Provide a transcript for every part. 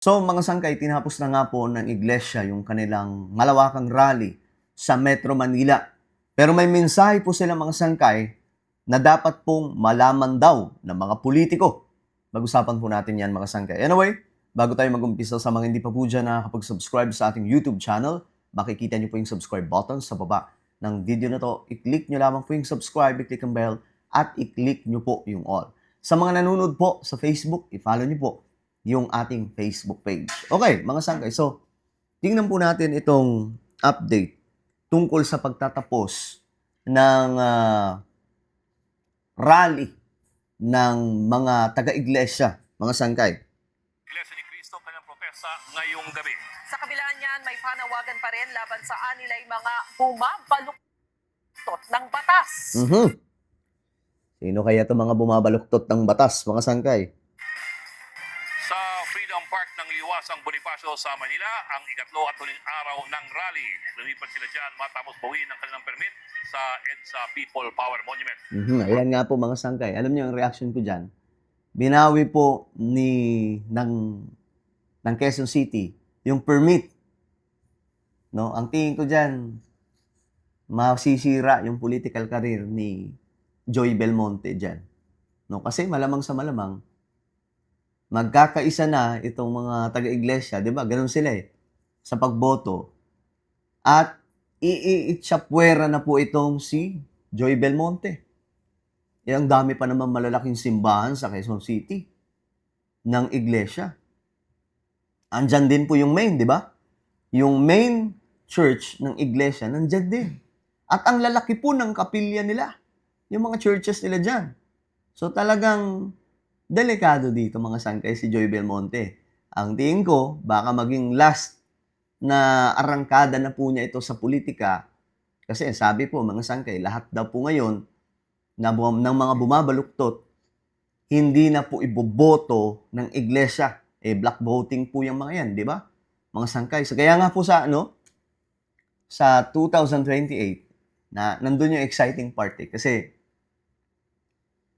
So mga sangkay, tinapos na nga po ng iglesia yung kanilang malawakang rally sa Metro Manila. Pero may mensahe po sila mga sangkay na dapat pong malaman daw ng mga politiko. Mag-usapan po natin yan mga sangkay. Anyway, bago tayo mag-umpisa, sa mga hindi pa po dyan nakakapag-subscribe sa ating YouTube channel, makikita nyo po yung subscribe button sa baba ng video na to. I-click nyo lamang po yung subscribe, i-click ang bell, at i-click nyo po yung all. Sa mga nanonood po sa Facebook, i-follow nyo po yung ating Facebook page. Okay, mga sangkay. So, tingnan po natin itong update tungkol sa pagtatapos ng rally ng mga taga-iglesia, mga sangkay. Iglesia ni Cristo kanyang protesta ngayong gabi. Sa kabila niyan, may panawagan pa rin laban sa anilay mga bumabaluktot ng batas. Sino kaya itong mga bumabaluktot ng batas, mga sangkay? Sa Freedom Park ng Liwasang Bonifacio sa Manila, ang ikatlo at huling araw ng rally. Lumipat sila dyan matapos bawiin ng kanilang permit sa EDSA People Power Monument. Ayan nga po mga sangkay. Alam niyo ang reaction ko dyan? Binawi po ng Quezon City yung permit. No? Ang tingin ko dyan, masisira yung political career ni Joy Belmonte dyan. No? Kasi malamang sa malamang, magkakaisa na itong mga taga-iglesia, di ba? Ganun sila sa pagboto. At iitsapwera na po itong si Joy Belmonte. Ang dami pa naman malalaking simbahan sa Quezon City ng iglesia. Andyan din po yung main, di ba? Yung main church ng iglesia, nandyan din. At ang lalaki po ng kapilya nila. Yung mga churches nila dyan. So talagang delikado dito mga sangkay si Joy Belmonte. Ang tingin ko, baka maging last na arangkada na po niya ito sa politika. Kasi sabi po mga sangkay, lahat daw po ngayon ng mga bumabaluktot, hindi na po iboboto ng iglesia. Black voting po yung mga yan, di ba? Mga sangkay. So kaya nga po sa 2028, na nandun yung exciting part kasi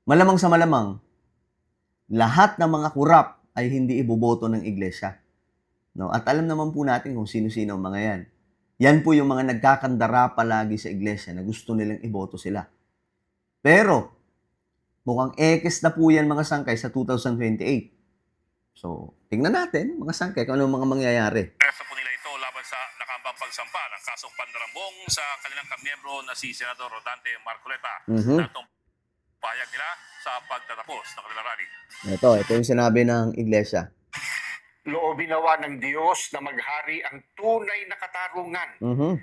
malamang sa malamang, lahat ng mga kurap ay hindi iboboto ng iglesia. No? At alam naman po natin kung sino-sino ang mga yan. Yan po yung mga nagkakandara palagi sa iglesia na gusto nilang iboto sila. Pero, mukhang ekes na po yan mga sangkay sa 2028. So, tingnan natin mga sangkay kung anong mga mangyayari. Presa po nila ito laban sa nakambang pagsampa ng kasong pandarambong sa kanilang kamiyembro na si Senador Rodante Marcoleta. Na itong payag nila sa pagtatapos ng kanilang rally. Ito yung sinabi ng iglesia. Loobin nawa ng Diyos na maghari ang tunay na katarungan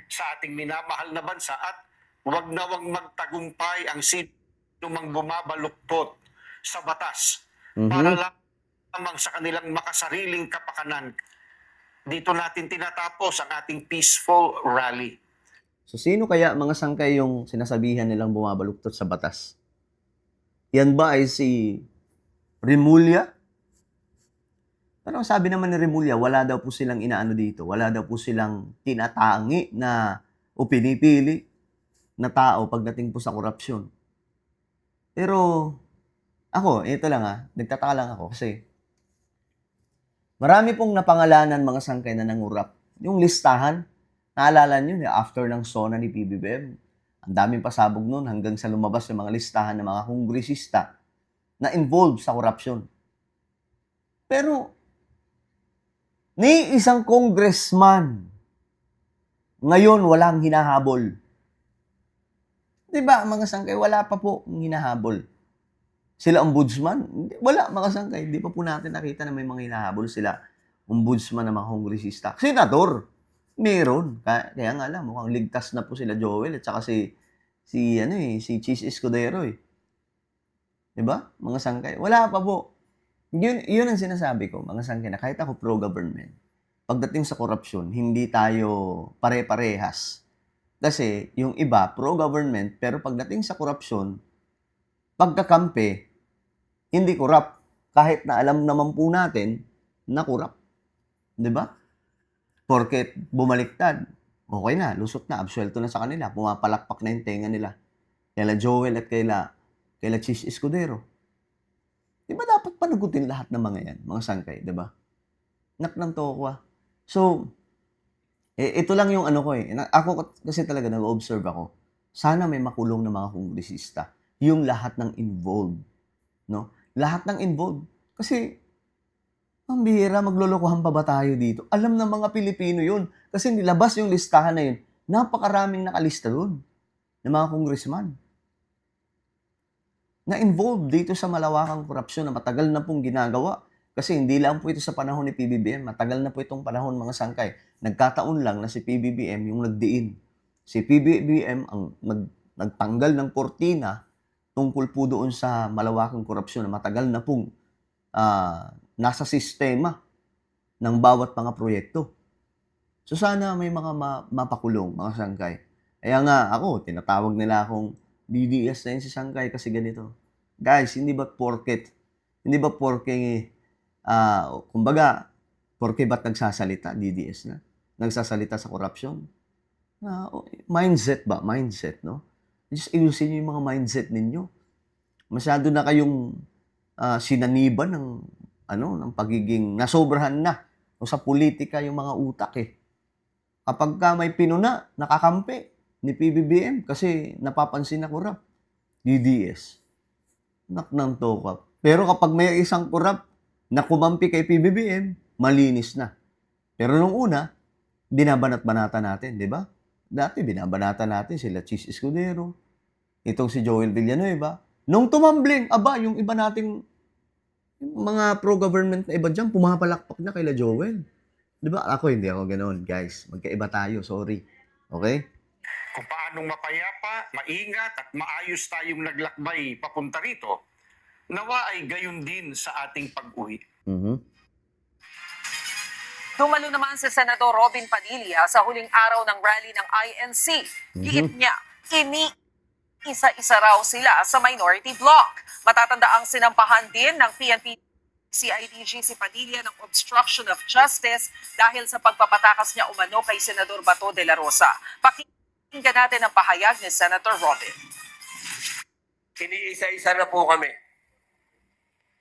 sa ating minamahal na bansa at huwag nawang magtagumpay ang sino mang bumabaluktot sa batas para lamang sa kanilang makasariling kapakanan. Dito natin tinatapos ang ating peaceful rally. So sino kaya mga sangkay yung sinasabihan nilang bumabaluktot sa batas? Yan ba ay si Remulla? Pero sabi naman ni Remulla, wala daw po silang inaano dito. Wala daw po silang tinatangi na o pinipili na tao pagdating po sa korupsyon. Pero ako, ito lang nagtataka lang ako kasi marami pong napangalanan mga sangkay na nangurap. Yung listahan, naalala nyo, after ng SONA ni PBBM, ang daming pasabog nun hanggang sa lumabas yung mga listahan ng mga kongresista na involved sa korupsyon. Pero, ni isang congressman, ngayon walang hinahabol. Diba, mga sangkay, wala pa po hinahabol. Sila ombudsman? Wala, mga sangkay. Hindi pa po natin nakita na may mga hinahabol sila. Ombudsman na mga kongresista. Senador, meron. Kaya nga lang, mukhang ligtas na po sila Joel at saka si Chis Escudero Diba, mga sangkay? Wala pa po. Yun ang sinasabi ko, mga sangkay, na kahit ako pro-government, pagdating sa korupsyon, hindi tayo pare-parehas. Kasi yung iba, pro-government, pero pagdating sa korupsyon, pagkakampi, hindi korap. Kahit na alam naman po natin na korap. Diba? Porket bumaliktad, okay na, lusot na, absuelto na sa kanila, pumapalakpak na yung tenga nila. Kaila Joel at kaila Chis Escudero. Di ba dapat panagutin lahat ng mga yan, mga sangkay, di ba? Nak ng tokwa. So, ito lang yung ano ko eh. Ako kasi talaga nag-observe ako. Sana may makulong na mga kongresista. Yung lahat ng involved. No? Lahat ng involved. Kasi, ang bihira, maglolokohan pa ba tayo dito? Alam ng mga Pilipino yun. Kasi nilabas yung listahan na yun. Napakaraming nakalista doon ng mga congressman na involved dito sa malawakang korupsyon na matagal na pong ginagawa. Kasi hindi lang po ito sa panahon ni PBBM, matagal na po itong panahon mga sangkay. Nagkataon lang na si PBBM yung nagdiin. Si PBBM ang nagtanggal ng kortina tungkol po doon sa malawakang korupsyon na matagal na pong nasa sistema ng bawat mga proyekto. So sana may mga mapakulong, mga sangkay. Kaya nga ako, tinatawag nila akong DDS na yun si sangkay kasi ganito. Guys, hindi ba porke, kumbaga, porke ba't nagsasalita, DDS na? Nagsasalita sa korupsyon? Mindset ba? Mindset, no? Just ayusin nyo yung mga mindset ninyo. Masyado na kayong sinaniban ng pagiging nasobrahan na o sa politika yung mga utak eh. Kapag ka may pinuna, nakakampi ni PBBM kasi napapansin na korap, DDS. Nak ng tokap. Pero kapag may isang korap na kumampi kay PBBM, malinis na. Pero nung una, binabanat-banata natin, di ba? Dati binabanata natin sila Chis Escudero, itong si Joel Villanueva. Nung tumambling, yung iba nating mga pro-government na iba dyan, pumapalakpak na kay Joel. Di ba? Hindi ako ganoon, guys. Magkaiba tayo, sorry. Okay? Kung paanong mapayapa, maingat at maayos tayong naglakbay papunta rito, nawa ay gayon din sa ating pag-uwi. Dumalo naman si Senador Robin Padilla sa huling araw ng rally ng INC. Giit niya, isa-isa raw sila sa minority bloc. Matatanda ang sinampahan din ng PNP CIDG si Padilla ng obstruction of justice dahil sa pagpapatakas niya umano kay Senador Bato de la Rosa. Pakinggan natin ang pahayag ni Senator Robin. Iniisa-isa na po kami.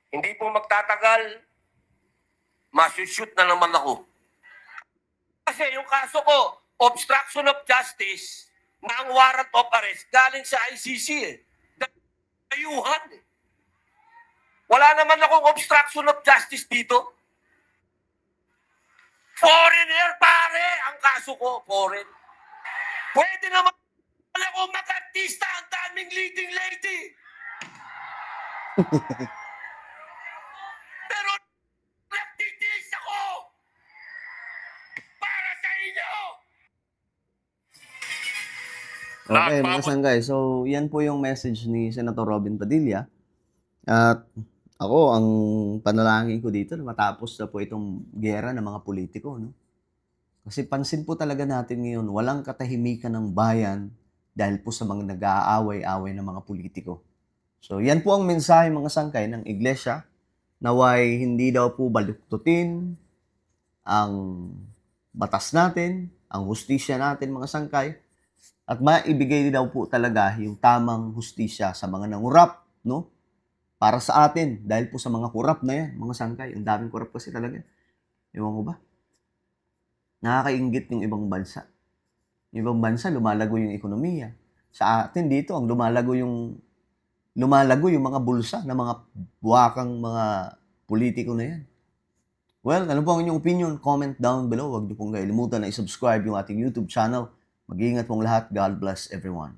Hindi po magtatagal, masushoot na naman ako. Kasi yung kaso ko, obstruction of justice, na ang warrant of arrest galing sa ICC eh. Dayuhan eh. Wala naman akong obstruction of justice dito. Foreigner, pare! Ang kaso ko, foreign. Pwede naman ako mag-artista, ang daming leading lady. Pero nagtitiis ako para sa inyo. Okay, mga sanggay. So, yan po yung message ni Senator Robin Padilla. At ako, ang panalangin ko dito na matapos na po itong gera ng mga politiko, no? Kasi pansin po talaga natin ngayon, walang katahimikan ng bayan dahil po sa mga nag-aaway-away ng mga politiko. So, yan po ang mensahe mga sangkay ng iglesia, naway hindi daw po baluktutin ang batas natin, ang hustisya natin mga sangkay, at maibigay daw po talaga yung tamang hustisya sa mga nangurap, no? Para sa atin, dahil po sa mga kurap na yan, mga sangkay, ang daming kurap kasi talaga. Ewan ko ba? Nakakaingit yung ibang bansa. Yung ibang bansa, lumalago yung ekonomiya. Sa atin dito, ang lumalago yung mga bulsa ng mga buwakang mga politiko na yan. Well, ano po ang inyong opinion? Comment down below. Huwag niyo pong kalimutan na i-subscribe yung ating YouTube channel. Mag-iingat pong lahat. God bless everyone.